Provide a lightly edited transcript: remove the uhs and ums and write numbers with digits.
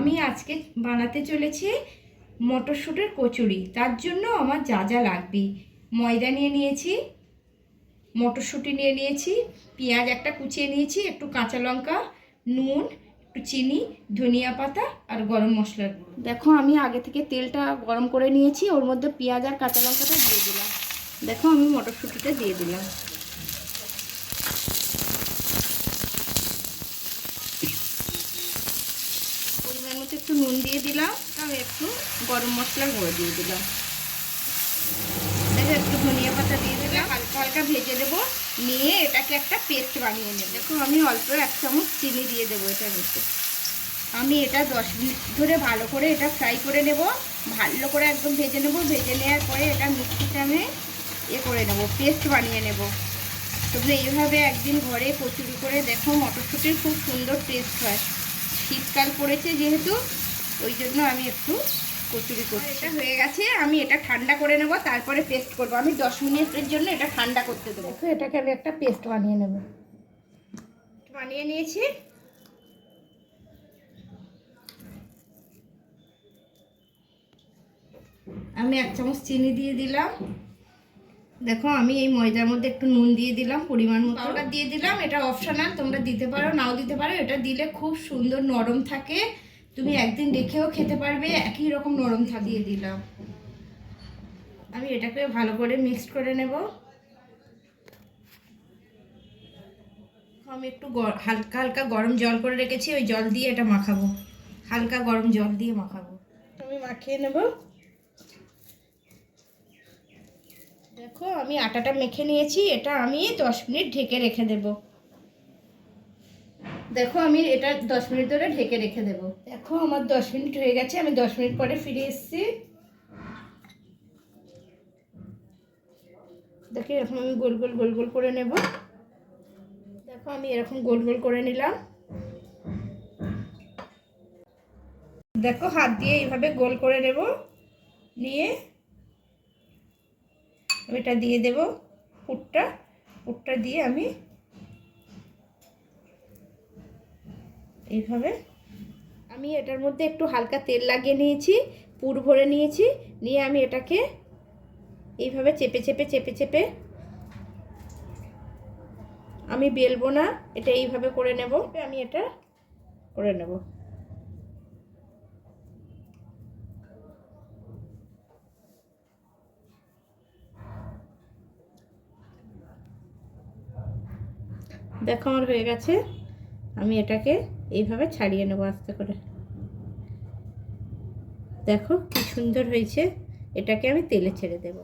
আমি আজকে বানাতে চলেছি মটরশুঁটির কচুরি। তার জন্য আমার যা যা লাগবে, ময়দা নিয়ে নিয়েছি, মটরশুঁটি নিয়ে নিয়েছি, পেঁয়াজ একটা কুচিয়ে নিয়েছি, একটু কাঁচা লঙ্কা, নুন, একটু চিনি, ধনিয়া পাতা আর গরম মশলার গুঁড়ো। দেখো আমি আগে থেকে তেলটা গরম করে নিয়েছি, ওর মধ্যে পেঁয়াজ আর কাঁচা লঙ্কাটা দিয়ে দিলাম। দেখো আমি মটরশুঁটিটা দিয়ে দিলাম। পরিমাণ মতো একটু নুন দিয়ে দিলাম, আমি একটু গরম মশলার গুঁড়ো দিয়ে দিলাম, দেখো একটু ধনিয়া পাতা দিয়ে দিলাম, হালকা হালকা ভেজে দেবো, নিয়ে এটাকে একটা পেস্ট বানিয়ে নেব। দেখো আমি অল্প 1 চামচ চিনি দিয়ে দেবো এটার মধ্যে। আমি এটা 10 মিনিট ধরে ভালো করে এটা ফ্রাই করে নেব, ভালো করে একদম ভেজে নেব। ভেজে নেওয়ার পরে এটা মিক্সিতে আমি করে নেব, পেস্ট বানিয়ে নেব। তোমরা এইভাবে একদিন ঘরে কচুরি করে দেখো, মটরশুঁটির খুব সুন্দর টেস্ট হয়। শীতকাল পড়েছে যেহেতু, ওই জন্য আমি একটু কচুরি করছি। এটা হয়ে গেছে, আমি এটা ঠান্ডা করে নেব, তারপরে পেস্ট করব। আমি 10 মিনিটের জন্য এটা ঠান্ডা করতে দেবো। দেখো এটাকে আমি একটা পেস্ট বানিয়ে নেব। বানিয়ে নিয়েছি। আমি 1 চামচ চিনি দিয়ে দিলাম। দেখো আমি এই ময়দার মধ্যে একটু নুন দিয়ে দিলাম, পরিমাণ মতো পাউডার দিয়ে দিলাম। এটা অপশনাল, তোমরা দিতে পারো নাও দিতে পারো। এটা দিলে খুব সুন্দর নরম থাকে, তুমি একদিন রেখেও খেতে পারবে, একই রকম নরম দিয়ে দিলাম। আমি এটাকে ভালো করে মিক্সড করে নেব। আমি একটু হালকা হালকা গরম জল করে রেখেছি, ওই জল দিয়ে এটা মাখাবো, হালকা গরম জল দিয়ে মাখাবো। আমি মাখিয়ে নেব। দেখো আমি আটাটা মেখে নিয়েছি, এটা আমি 10 মিনিট ঢেকে রেখে দেব। দেখো আমি এটা 10 মিনিট ধরে ঢেকে রেখে দেব। দেখো আমার 10 মিনিট হয়ে গেছে, আমি 10 মিনিট পরে ফিরে এসেছি। দেখো এরকম আমি গোল গোল গোল গোল করে নেব। দেখো আমি এরকম গোল গোল করে নিলাম। দেখো হাত দিয়ে এইভাবে গোল করে নেব, নিয়ে এটা দিয়ে দেব পুরটা দিয়ে আমি এইভাবে, আমি এটার মধ্যে একটু হালকা তেল লাগিয়ে নিয়েছি, পুর ভরে নিয়েছি, নিয়ে আমি এটাকে এইভাবে চেপে চেপে চেপে চেপে, আমি বেলবো না, এটা এইভাবে করে নেব। আমি এটা করে নেব। দেখো আমার হয়ে গেছে, আমি এটাকে এইভাবে ছাড়িয়ে নেব আস্তে করে। দেখো কি সুন্দর হয়েছে, এটাকে আমি তেলে ছেড়ে দেব।